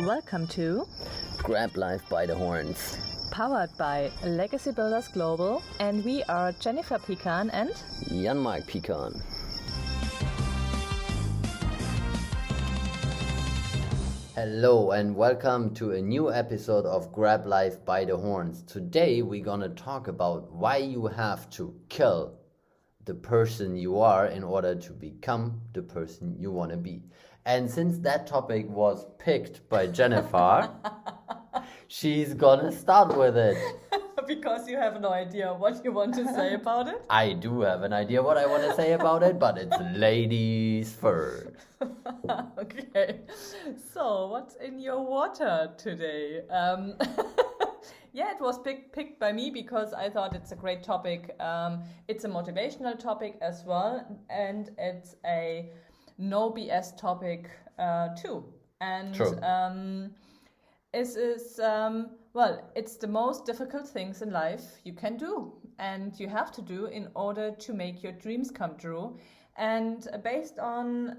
Welcome to Grab Life by the Horns. Powered by Legacy Builders Global, and we are Jennifer Pecan and Jan-Mark Pecan. Hello and welcome to a new episode of Grab Life by the Horns. Today we're gonna talk about why you have to kill the person you are in order to become the person you want to be. And since that topic was picked by Jennifer, she's gonna start with it. because you have no idea what you want to say about it. I do have an idea what I want to say about it, but it's ladies first. Okay, so what's in your water today? Yeah, it was picked by me because I thought it's a great topic. It's a motivational topic as well, and it's a no BS topic too. And True. It's the most difficult things in life you can do, and you have to do in order to make your dreams come true. And based on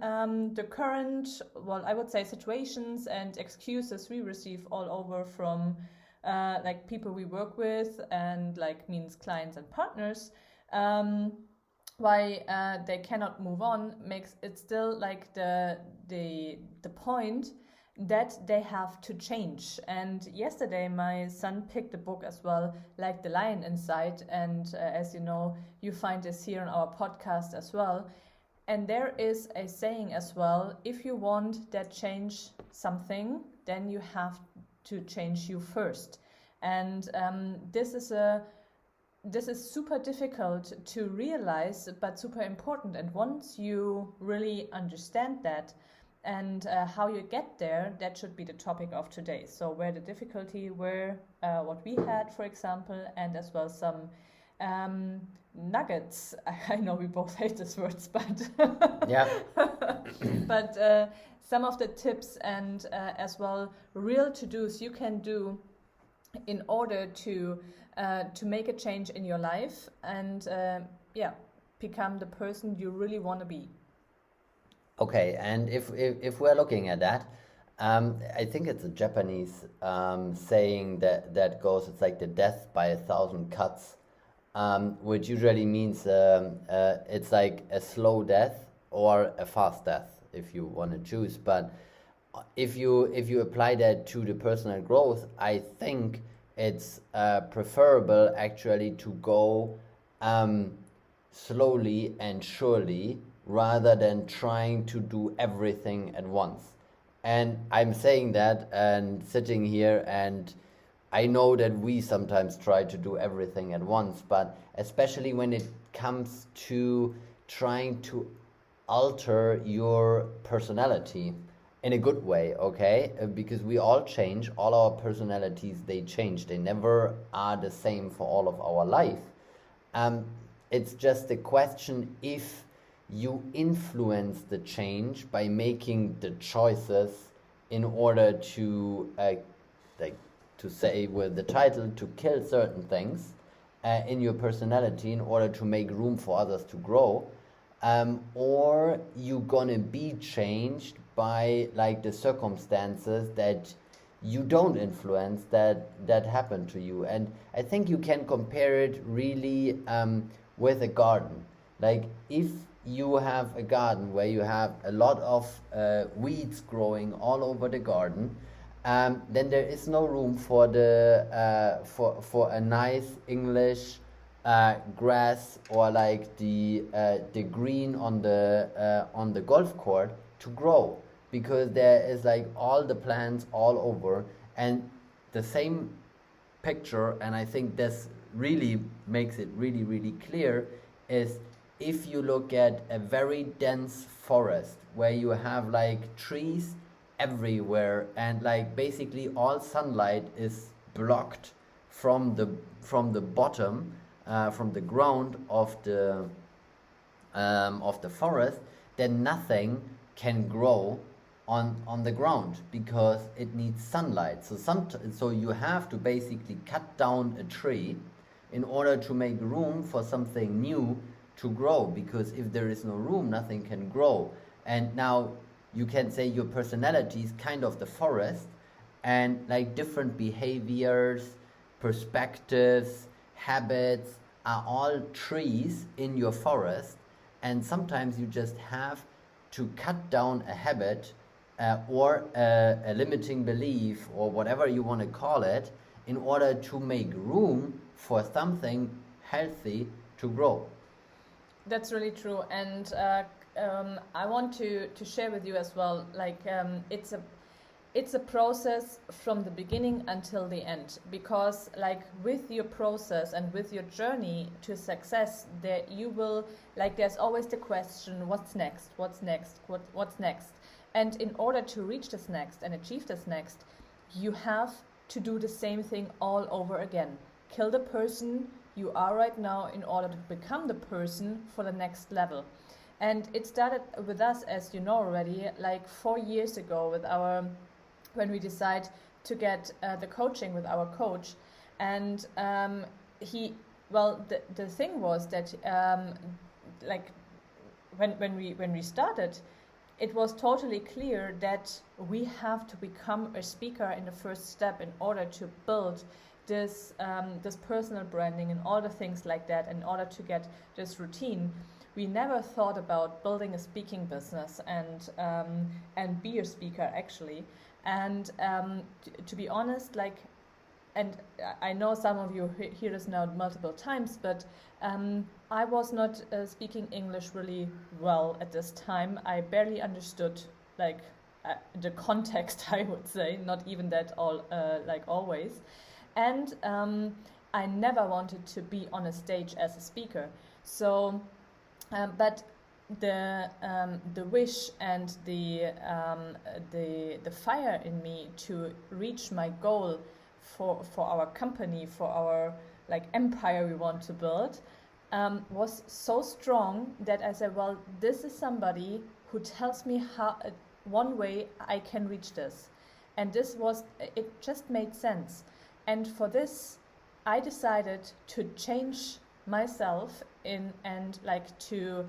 the current, I would say situations and excuses we receive all over from like people we work with and like means clients and partners, why they cannot move on makes it still like the point that they have to change. And yesterday my son picked a book as well, like The Lion Inside, and as you know, you find this here on our podcast as well. And there is a saying as well: if you want that change something, then you have to change you first. And this is super difficult to realize, but super important. And once you really understand that and how you get there, that should be the topic of today. So where the difficulty were, what we had, for example, and as well some nuggets. I know we both hate these words, but Yeah. but some of the tips and as well real to-dos you can do in order to make a change in your life and become the person you really want to be. Okay, and if we're looking at that, I think it's a Japanese saying that goes, it's like the death by 1,000 cuts, which usually means it's like a slow death or a fast death if you want to choose. But if you apply that to the personal growth, I think it's preferable actually to go slowly and surely, rather than trying to do everything at once. And I'm saying that and sitting here, and I know that we sometimes try to do everything at once, but especially when it comes to trying to alter your personality in a good way, okay? Because we all change, all our personalities, they change. They never are the same for all of our life. It's just a question if you influence the change by making the choices in order to, to say with the title, to kill certain things in your personality in order to make room for others to grow, or you gonna be changed by like the circumstances that you don't influence that happen to you. And I think you can compare it really with a garden. Like if you have a garden where you have a lot of weeds growing all over the garden, then there is no room for the for a nice English grass or like the green on the golf court to grow, because there is like all the plants all over. And the same picture, and I think this really makes it really, really clear, is if you look at a very dense forest where you have like trees everywhere and like basically all sunlight is blocked from the bottom, from the ground of the forest, then nothing can grow on the ground because it needs sunlight. So you have to basically cut down a tree in order to make room for something new to grow, because if there is no room, nothing can grow. And now you can say your personality is kind of the forest, and like different behaviors, perspectives, habits are all trees in your forest, and sometimes you just have to cut down a habit or a limiting belief or whatever you want to call it in order to make room for something healthy to grow. That's really true, and I want to share with you as well. Like it's a process from the beginning until the end, because like with your process and with your journey to success, there you will like there's always the question, what's next? What's next? What's next? And in order to reach this next and achieve this next, you have to do the same thing all over again. Kill the person you are right now in order to become the person for the next level. And it started with us, as you know already, like 4 years ago when we decided to get the coaching with our coach. And the thing was that like when we started, it was totally clear that we have to become a speaker in the first step in order to build this personal branding and all the things like that in order to get this routine. We never thought about building a speaking business and be a speaker actually. And to be honest, like, and I know some of you hear this now multiple times, but I was not speaking English really well at this time. I barely understood like the context, I would say, not even that like always. And I never wanted to be on a stage as a speaker. So, but the wish and the fire in me to reach my goal for our company, for our like empire we want to build, was so strong that I said, well, this is somebody who tells me how one way I can reach this, and it just made sense. And for this, I decided to change myself and like to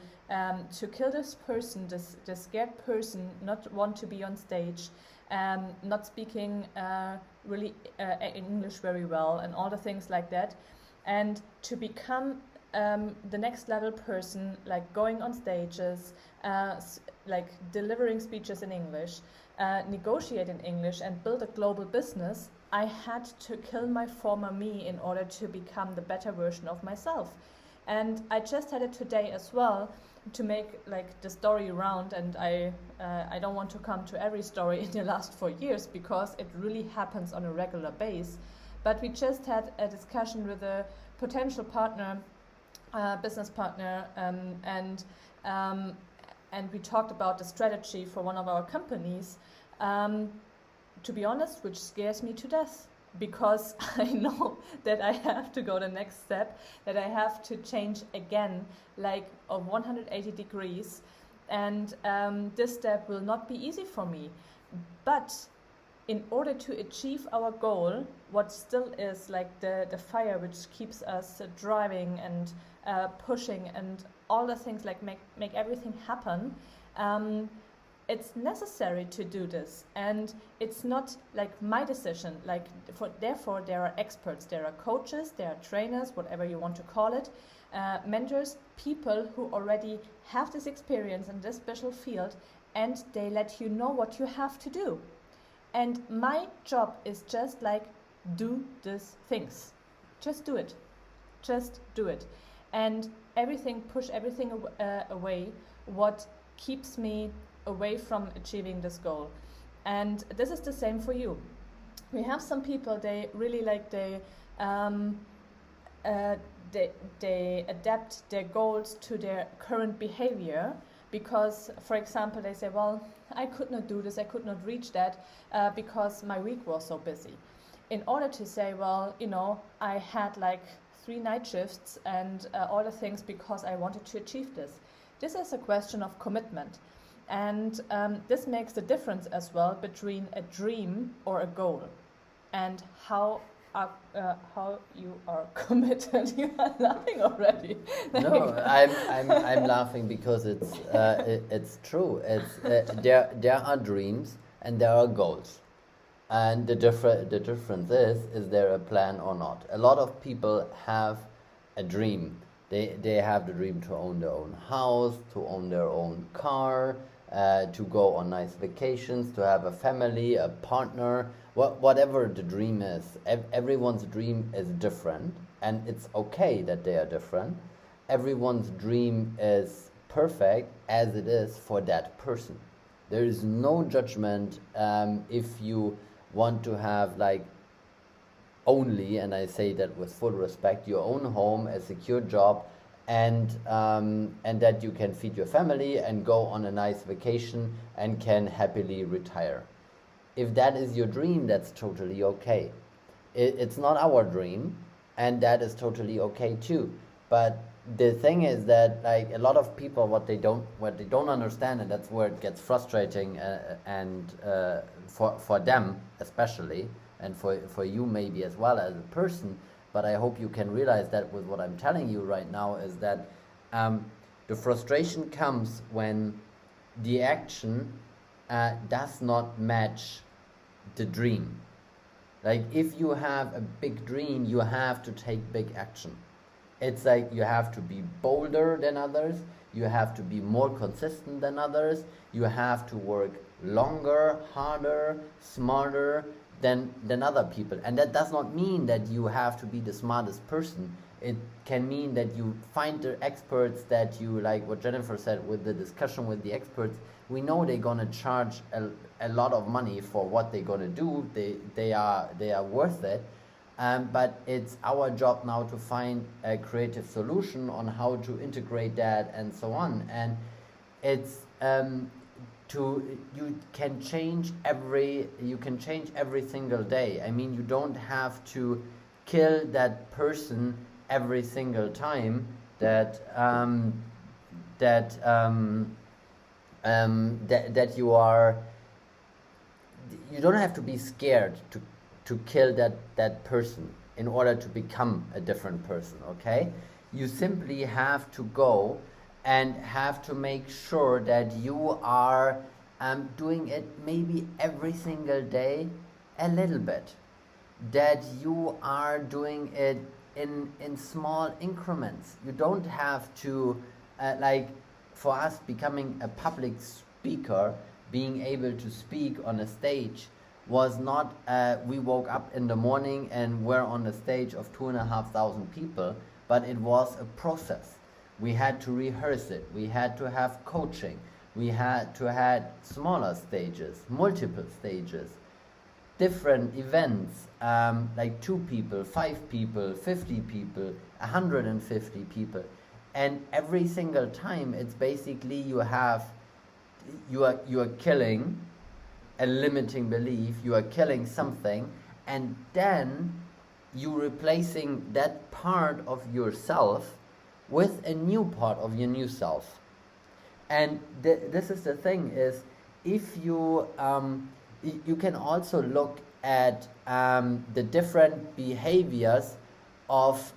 kill this person, this scared person, not want to be on stage, not speaking really English very well, and all the things like that, and to become the next level person, like going on stages, like delivering speeches in English, negotiate in English, and build a global business. I had to kill my former me in order to become the better version of myself. And I just had it today as well to make like the story round, and I don't want to come to every story in the last 4 years because it really happens on a regular base. But we just had a discussion with a potential partner, business partner, and we talked about the strategy for one of our companies. To be honest, which scares me to death, because I know that I have to go the next step, that I have to change again, like of 180 degrees, and this step will not be easy for me. But in order to achieve our goal, what still is like the fire which keeps us driving and pushing and all the things like make everything happen, it's necessary to do this, and it's not like my decision. Like therefore, there are experts, there are coaches, there are trainers, whatever you want to call it, mentors, people who already have this experience in this special field, and they let you know what you have to do. And my job is just like do these things, just do it, and push everything away what keeps me away from achieving this goal. And this is the same for you. We have some people, they really like they adapt their goals to their current behavior, because for example they say, well, I could not do this, I could not reach that because my week was so busy. In order to say, well, you know, I had like 3 night shifts and all the things because I wanted to achieve this. This is a question of commitment. And this makes the difference as well between a dream or a goal, and how you are committed. You are laughing already. No, I'm laughing because it's true. It's there are dreams and there are goals, And the difference is there a plan or not? A lot of people have a dream. They have the dream to own their own house, to own their own car, to go on nice vacations, to have a family, a partner, whatever the dream is. Everyone's dream is different, and it's okay that they are different. Everyone's dream is perfect as it is for that person. There is no judgment if you want to have like only, and I say that with full respect, your own home, a secure job, and that you can feed your family and go on a nice vacation and can happily retire. If that is your dream, that's totally okay. It's not our dream, and that is totally okay too. But the thing is that like a lot of people, what they don't understand, and that's where it gets frustrating, and for them especially, and for you maybe as well as a person. But I hope you can realize that with what I'm telling you right now is that the frustration comes when the action does not match the dream. Like if you have a big dream, you have to take big action. It's like you have to be bolder than others, you have to be more consistent than others, you have to work longer, harder, smarter than other people. And that does not mean that you have to be the smartest person. It can mean that you find the experts that you, like what Jennifer said with the discussion with the experts, we know they're gonna charge a lot of money for what they're gonna do. They are worth it. But it's our job now to find a creative solution on how to integrate that and so on. And it's you can change every single day. I mean, you don't have to kill that person every single time that you are. You don't have to be scared to kill that person in order to become a different person, okay? You simply have to go and have to make sure that you are doing it maybe every single day a little bit, that you are doing it in small increments. You don't have to, like for us, becoming a public speaker, being able to speak on a stage was not we woke up in the morning and were on the stage of 2,500 people, but it was a process. We had to rehearse it, we had to have coaching, we had to have smaller stages, multiple stages, different events, like 2 people, 5 people, 50 people, 150 people. And every single time it's basically you are killing a limiting belief, you are killing something, and then you replacing that part of yourself with a new part of your new self. And this is the thing, is if you you can also look at the different behaviors of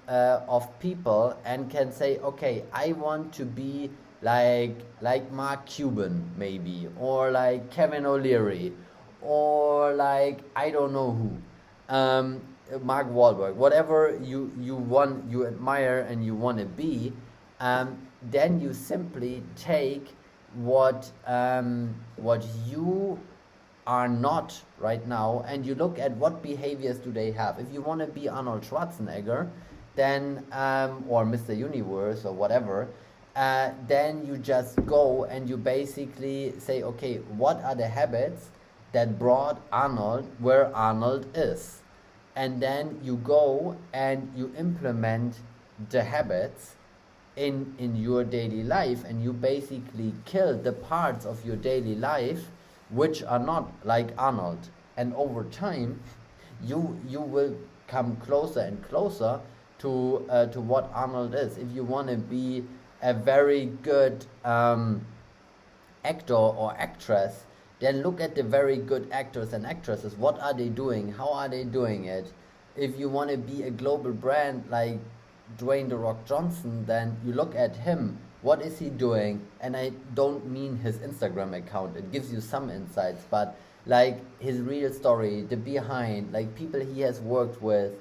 people and can say, okay, I want to be like Mark Cuban maybe, or like Kevin O'Leary, or like I don't know who, Mark Wahlberg, whatever you admire and you want to be, then you simply take what you are not right now, and you look at what behaviors do they have. If you want to be Arnold Schwarzenegger, then or Mr. Universe or whatever, then you just go and you basically say, okay, what are the habits that brought Arnold where Arnold is? And then you go and you implement the habits in your daily life, and you basically kill the parts of your daily life which are not like Arnold. And over time, you will come closer and closer to what Arnold is. If you want to be a very good actor or actress, then look at the very good actors and actresses. What are they doing? How are they doing it? If you want to be a global brand like Dwayne "The Rock" Johnson, then you look at him. What is he doing? And I don't mean his Instagram account. It gives you some insights, but like his real story, the behind, like people he has worked with,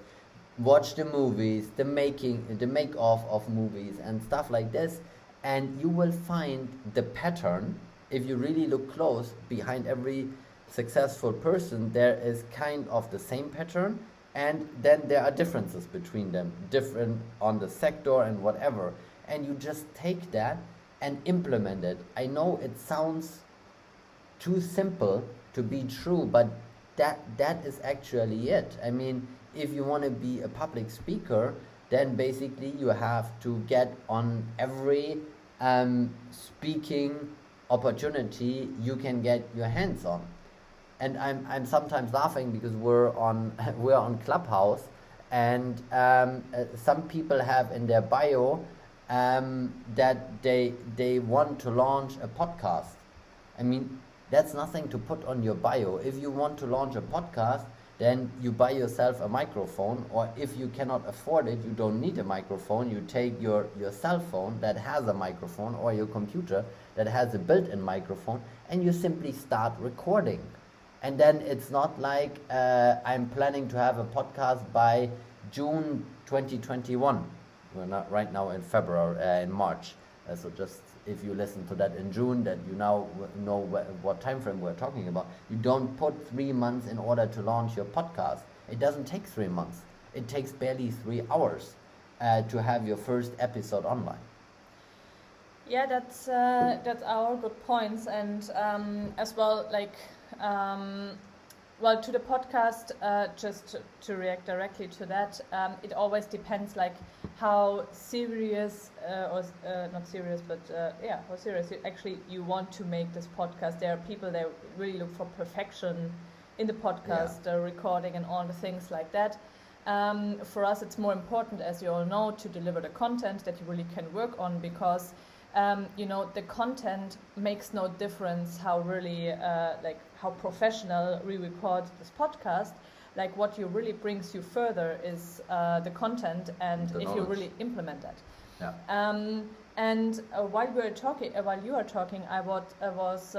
watch the movies, the make of movies and stuff like this, and you will find the pattern. If you really look close behind every successful person, there is kind of the same pattern, and then there are differences between them, different on the sector and whatever, and you just take that and implement it. I know it sounds too simple to be true, but that is actually it. I mean, if you want to be a public speaker, then basically you have to get on every speaking opportunity you can get your hands on. And I'm sometimes laughing because we're on we're on Clubhouse, and some people have in their bio that they want to launch a podcast. I mean, that's nothing to put on your bio. If you want to launch a podcast, then you buy yourself a microphone, or if you cannot afford it, you don't need a microphone, you take your cell phone that has a microphone, or your computer that has a built-in microphone, and you simply start recording. And then it's not like I'm planning to have a podcast by June 2021. We're not right now in February, in March. So just if you listen to that in June, that you now know what time frame we're talking about. You don't put 3 months in order to launch your podcast. It doesn't take 3 months. It takes barely 3 hours to have your first episode online. Yeah, that's our good points, and as well, like well, to the podcast, just to react directly to that, it always depends, like how serious or not serious, but yeah, how serious you want to make this podcast. There are people that really look for perfection in the podcast, recording and all the things like that. For us, it's more important, as you all know, to deliver the content that you really can work on, because you know, the content makes no difference how really like how professional we record this podcast. Like, what you really brings you further is the content, and if you really implement that. Yeah. And while you are talking, I was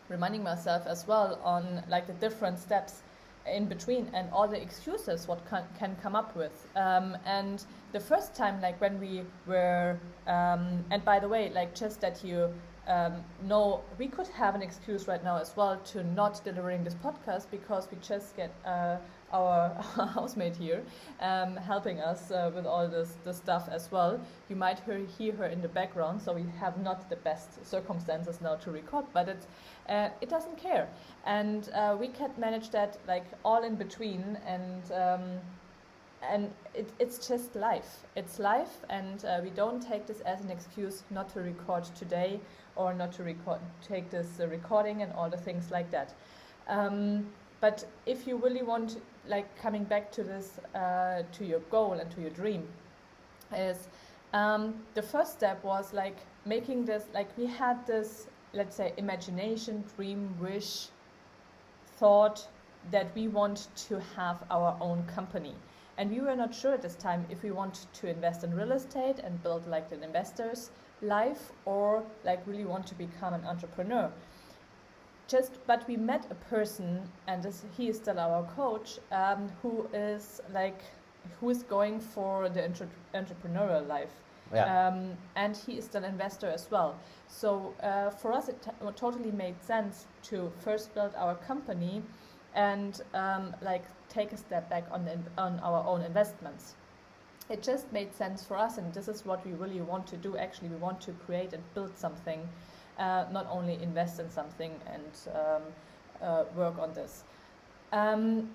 reminding myself as well on like the different steps in between and all the excuses what can come up with. And the first time, like when we were, and by the way, like just that you know, we could have an excuse right now as well to not delivering this podcast, because we just get our housemate here helping us with all this stuff as well. You might hear her in the background, so we have not the best circumstances now to record, but it doesn't care, and we can manage that like all in between, and it's just life. It's life, and we don't take this as an excuse not to record today, or not to take this recording and all the things like that. But if you really want, like coming back to this, to your goal and to your dream, is the first step was like making this, like we had this, let's say, imagination, dream, wish, thought that we want to have our own company. And we were not sure at this time if we want to invest in real estate and build like an investor's life, or like really want to become an entrepreneur. But we met a person, and he is still our coach, who is going for the entrepreneurial life. Yeah. And he is still an investor as well. So for us, it totally made sense to first build our company and like take a step back on our own investments. It just made sense for us, and this is what we really want to do. Actually, we want to create and build something, not only invest in something and work on this. And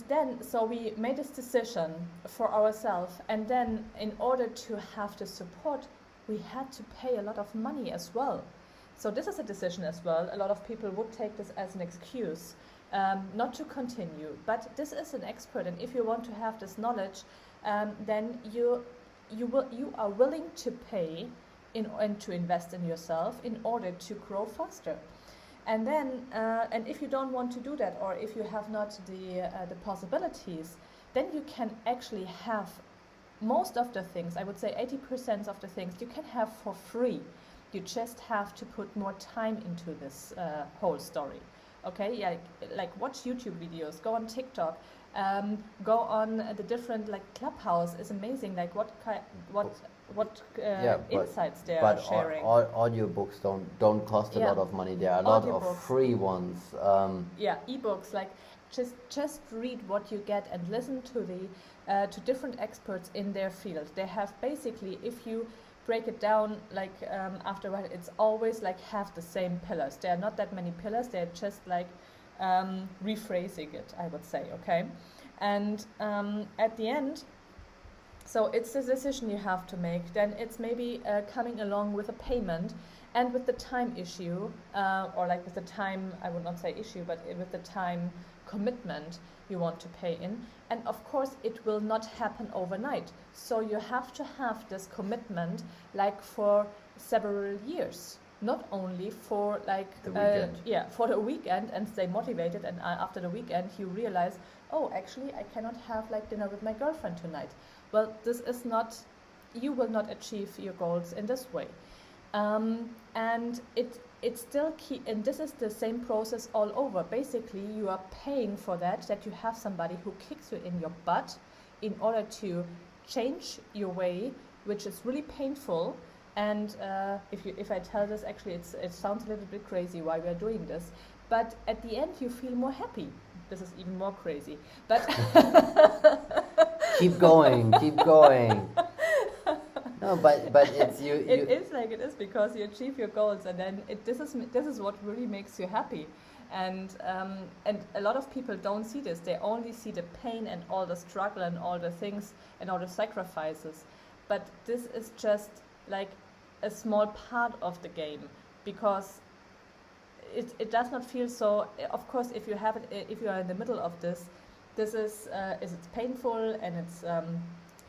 then, so we made this decision for ourselves, and then in order to have the support, we had to pay a lot of money as well. So this is a decision as well. A lot of people would take this as an excuse not to continue, but this is an expert, and if you want to have this knowledge, then you are willing to pay and to invest in yourself in order to grow faster. And then, and if you don't want to do that, or if you have not the possibilities, then you can actually have most of the things. I would say 80% of the things you can have for free. You just have to put more time into this whole story. Okay, yeah, like watch YouTube videos, go on TikTok, go on the different, like Clubhouse is amazing. Like what Yeah, insights they are but sharing. audiobooks don't cost a Yeah, lot of money. There are a lot of audiobooks. free ones. Yeah, ebooks, like just read what you get and listen to the to different experts in their field. They have basically, if you break it down, like after that, it's always like have the same pillars. There are not that many pillars. They're just like rephrasing it, I would say. Okay, and at the end, so it's a decision you have to make. Then it's maybe coming along with a payment and with the time issue, or like with the time, I would not say issue, but with the time commitment you want to pay in. And of course, it will not happen overnight. So you have to have this commitment like for several years. Not only for like The weekend. yeah, for the weekend and stay motivated, and after the weekend you realize, oh, actually I cannot have like dinner with my girlfriend tonight. Well, this is not, you will not achieve your goals in this way. And it's still key, and this is the same process all over. Basically, you are paying for that you have somebody who kicks you in your butt in order to change your way, which is really painful. And if I tell this, actually, it sounds a little bit crazy why we are doing this, but at the end you feel more happy. This is even more crazy, but Keep going, keep going. No, but it's you. it is like it is because you achieve your goals, and then this is what really makes you happy. And a lot of people don't see this. They only see the pain and all the struggle and all the things and all the sacrifices. But this is just like a small part of the game, because it does not feel so. Of course, if you have it, if you are in the middle of this is it's painful, and it's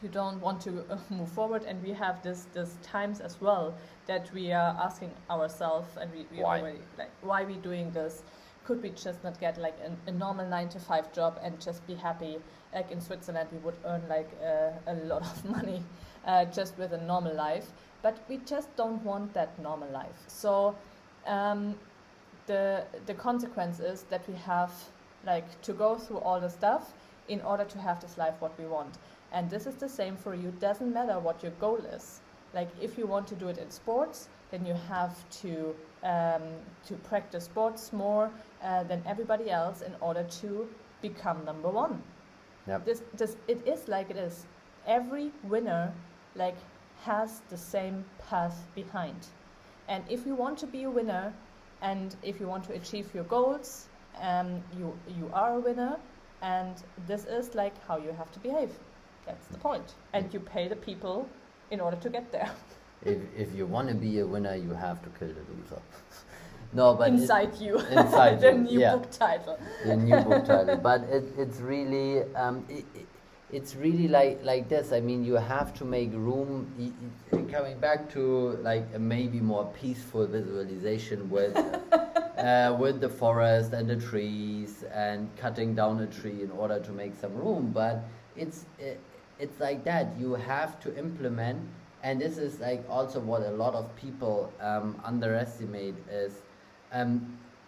you don't want to move forward. And we have this times as well that we are asking ourselves, and we Why? already like, why we doing this? Could we just not get like a normal 9-to-5 job and just be happy? Like in Switzerland, we would earn like a lot of money just with a normal life, but we just don't want that normal life. So the consequence is that we have like to go through all the stuff in order to have this life what we want. And this is the same for you. Doesn't matter what your goal is. Like if you want to do it in sports, then you have to practice sports more than everybody else in order to become number one. Yep. This it is like it is. Every winner like has the same path behind. And if you want to be a winner, and if you want to achieve your goals, you are a winner, and this is like how you have to behave. That's the point. And you pay the people in order to get there. If you want to be a winner, you have to kill the loser. No, but inside you. Inside the you, new yeah. book title. The new book title. But it's really it's really like this. I mean, you have to make room. Coming back to like a maybe more peaceful visualization with with the forest and the trees and cutting down a tree in order to make some room. But it's like that. You have to implement, and this is like also what a lot of people underestimate is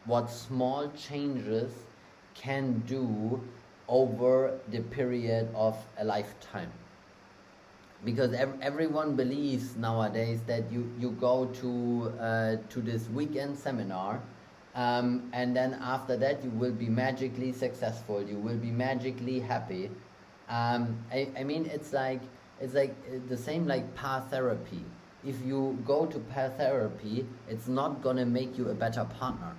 what small changes can do over the period of a lifetime. Because everyone believes nowadays that you go to this weekend seminar, and then after that you will be magically successful, you will be magically happy. I mean, it's like the same like pair therapy. If you go to pair therapy, it's not gonna make you a better partner.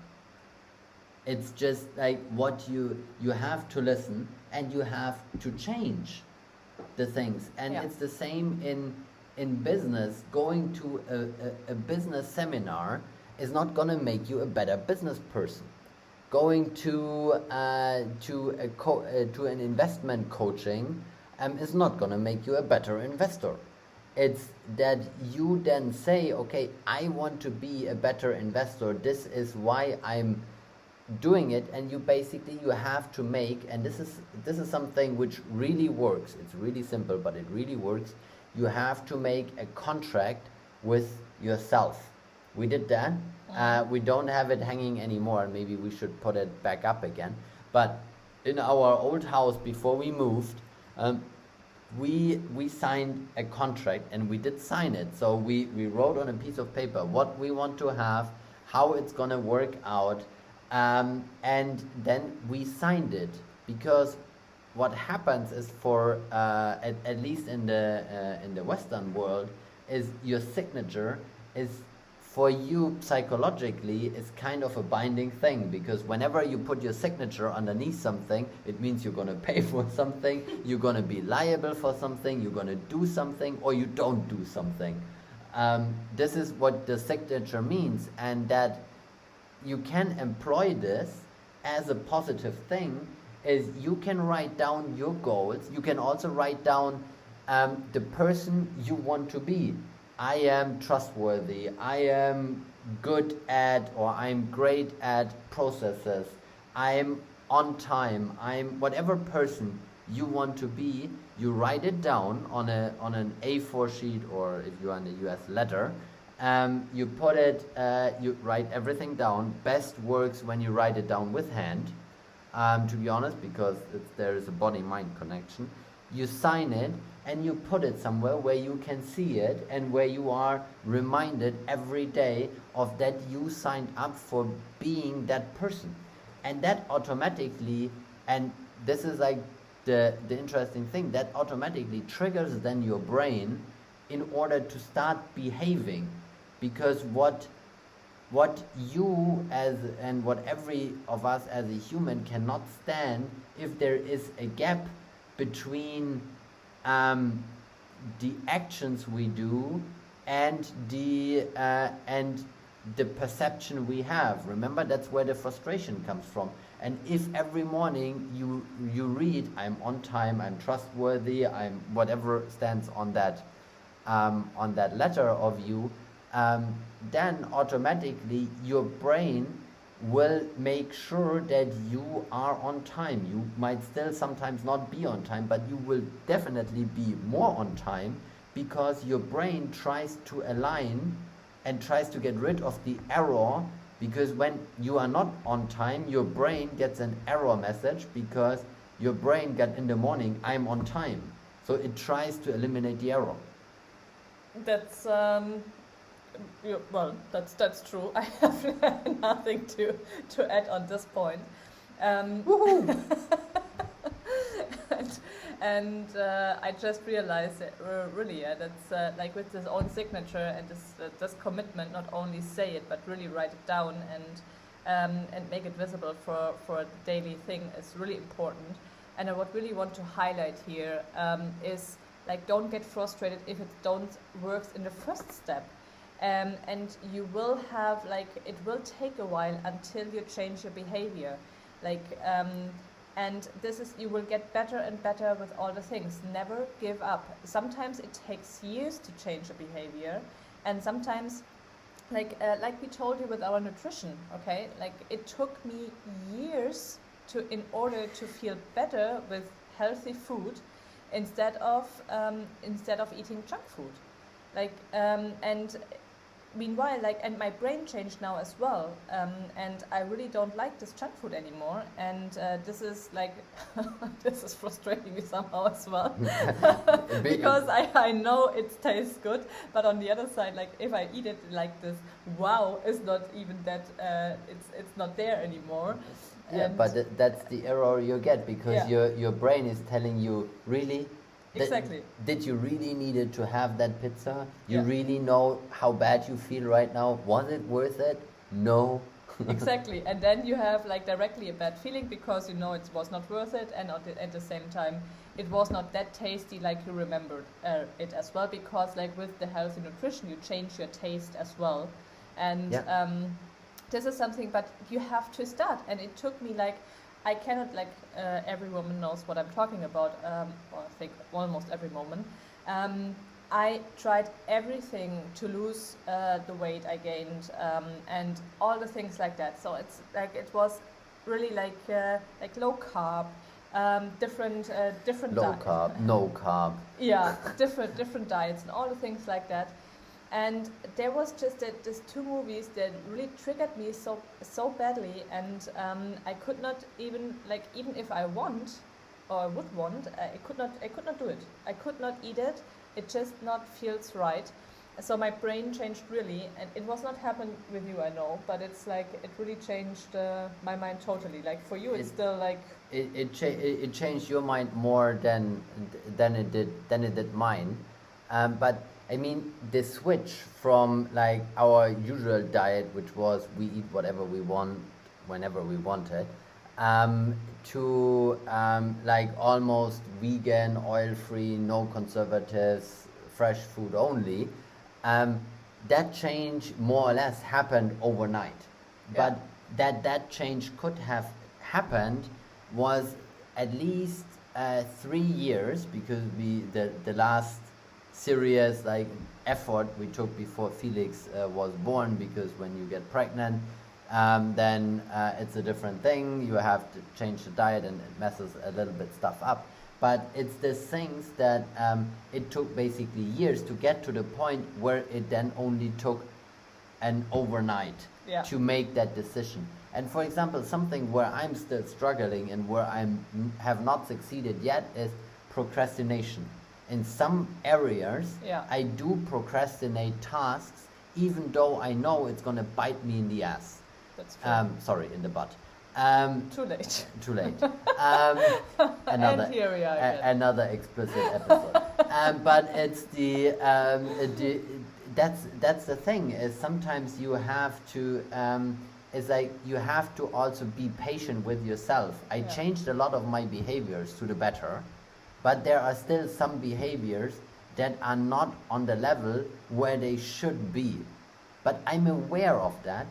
It's just like what you have to listen, and you have to change the things. And Yeah. it's the same in business. Going to a business seminar is not gonna make you a better business person. Going to an investment coaching is not gonna make you a better investor. It's that you then say, okay, I want to be a better investor. This is why I'm doing it. And you have to make, and this is something which really works. It's really simple, but it really works. You have to make a contract with yourself. We did that. We don't have it hanging anymore. Maybe we should put it back up again. But in our old house before we moved, we signed a contract, and we did sign it. So we wrote on a piece of paper what we want to have, how it's gonna work out, and then we signed it. Because what happens is, for at least in the Western world, is your signature is, for you psychologically, is kind of a binding thing, because whenever you put your signature underneath something, it means you're going to pay for something, you're going to be liable for something, you're going to do something, or you don't do something. This is what the signature means, and that you can employ this as a positive thing. Is you can write down your goals. You can also write down the person you want to be. I am trustworthy, I am good at, or I'm great at processes, I'm on time, I'm whatever person you want to be. You write it down on an A4 sheet, or if you're on a US letter, you put it, you write everything down. Best works when you write it down with hand, to be honest, because there is a body-mind connection. You sign it, and you put it somewhere where you can see it, and where you are reminded every day of that you signed up for being that person. And that automatically, and this is like the interesting thing, that automatically triggers then your brain in order to start behaving. Because what you as, and what every of us as a human cannot stand, if there is a gap between the actions we do and the perception we have. Remember, that's where the frustration comes from. And if every morning you read, I'm on time, I'm trustworthy, I'm whatever stands on that letter of you, then automatically your brain will make sure that you are on time. You might still sometimes not be on time, but you will definitely be more on time, because your brain tries to align and tries to get rid of the error. Because when you are not on time, your brain gets an error message, because your brain got in the morning, I'm on time. So it tries to eliminate the error. That's yeah, well, that's true. I have nothing to add on this point. And I just realized that, really, that's like with this own signature and this commitment. Not only say it, but really write it down and make it visible for a daily thing is really important. And I would really want to highlight here is, like, don't get frustrated if it don't works in the first step. And you will have, like, it will take a while until you change your behavior. Like, and this is, you will get better and better with all the things. Never give up. Sometimes it takes years to change a behavior, and sometimes, like we told you with our nutrition, okay? Like, it took me years in order to feel better with healthy food instead of eating junk food. Like, and meanwhile, like, and my brain changed now as well, and I really don't like this junk food anymore, and this is like this is frustrating me somehow as well because I know it tastes good, but on the other side, like, if I eat it, like, this wow is not even that it's not there anymore. Yeah, but that's the error you get, because your brain is telling you, really? Exactly. Did you really needed to have that pizza? You really know how bad you feel right now? Was it worth it? No. Exactly. And then you have, like, directly a bad feeling, because you know it was not worth it, and at the same time it was not that tasty like you remembered it as well, because, like, with the healthy nutrition you change your taste as well. And this is something, but you have to start, and it took me, like, I cannot, like, every woman knows what I'm talking about, or I think almost every woman. I tried everything to lose the weight I gained, and all the things like that. So it's like, it was really like low carb, different low carb, no carb. Yeah, different diets and all the things like that. And there was just these two movies that really triggered me so badly, and I could not even even if I want or I would want, I could not do it. I could not eat it. It just not feels right. So my brain changed really, and it was not happened with you, I know, but it's like it really changed my mind totally. Like for you, it's still like it changed your mind more than it did mine. But I mean, the switch from like our usual diet, which was we eat whatever we want, whenever we want it, to like almost vegan, oil-free, no conservatives, fresh food only. That change more or less happened overnight. Yeah. But that change could have happened was at least 3 years, because the last serious like effort we took before Felix was born, because when you get pregnant, then it's a different thing. You have to change the diet, and it messes a little bit stuff up. But it's the things that it took basically years to get to the point where it then only took an overnight to make that decision. And for example, something where I'm still struggling and where I have not succeeded yet is procrastination. In some areas, I do procrastinate tasks, even though I know it's going to bite me in the ass. That's true. Sorry, in the butt. Too late. Too late. And here we are again. Another explicit episode. But it's that's the thing, is sometimes you have to it's like you have to also be patient with yourself. I changed a lot of my behaviors to the better, but there are still some behaviors that are not on the level where they should be. But I'm aware of that,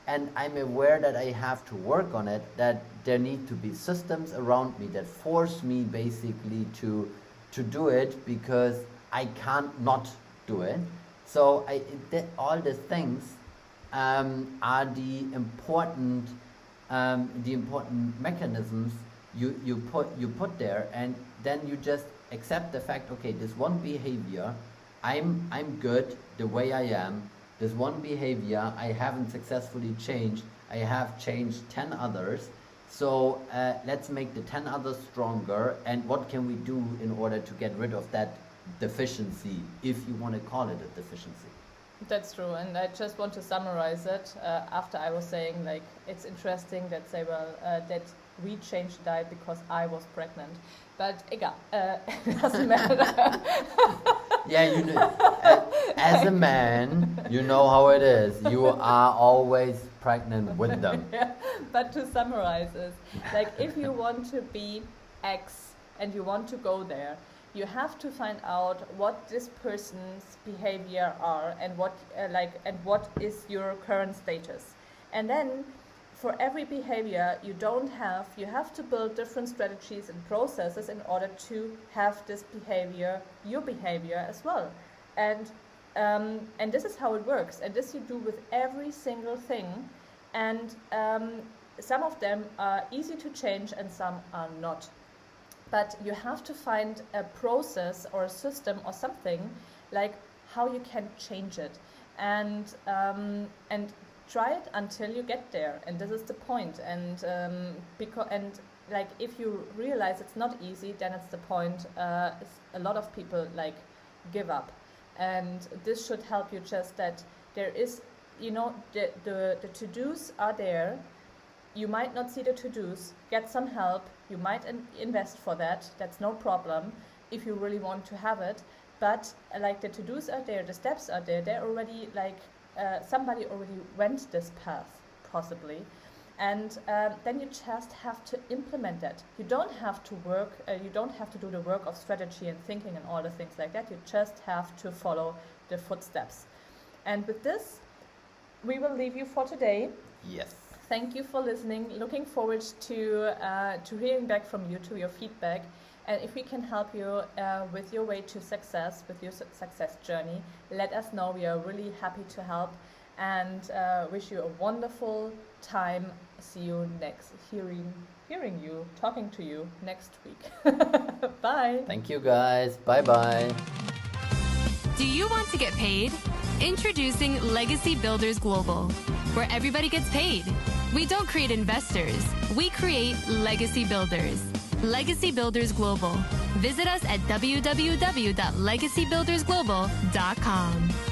and I'm aware that I have to work on it, that there need to be systems around me that force me basically to do it, because I can't not do it. So all the things are the important mechanisms you put there, and then you just accept the fact, okay, this one behavior, I'm good the way I am. This one behavior I haven't successfully changed. I have changed 10 others. So let's make the 10 others stronger. And what can we do in order to get rid of that deficiency, if you want to call it a deficiency? That's true, and I just want to summarize it after I was saying, like, it's interesting that say, well, that we changed diet because I was pregnant, but egal, it doesn't matter. Yeah, you know, as a man, you know how it is. You are always pregnant with them. Yeah, but to summarize is, like, if you want to be X and you want to go there, you have to find out what this person's behavior are, and what is your current status. And then for every behavior you have to build different strategies and processes in order to have this behavior, your behavior as well. And this is how it works, and this you do with every single thing. And some of them are easy to change and some are not. But you have to find a process or a system or something, like how you can change it, and try it until you get there. And this is the point. And like if you realize it's not easy, then it's the point. A lot of people like give up, and this should help you. Just that there is, you know, the to-dos are there. You might not see the to-dos, get some help, you might invest for that, that's no problem if you really want to have it, but like the to-dos are there, the steps are there, they're already like, somebody already went this path, possibly, and then you just have to implement that. You don't have to you don't have to do the work of strategy and thinking and all the things like that, you just have to follow the footsteps. And with this, we will leave you for today. Yes. Thank you for listening. Looking forward to hearing back from you, to your feedback. And if we can help you with your way to success, with your success journey, let us know. We are really happy to help, and wish you a wonderful time. See you talking to you next week. Bye. Thank you guys. Bye bye. Do you want to get paid? Introducing Legacy Builders Global, where everybody gets paid. We don't create investors, we create legacy builders. Legacy Builders Global. Visit us at www.legacybuildersglobal.com.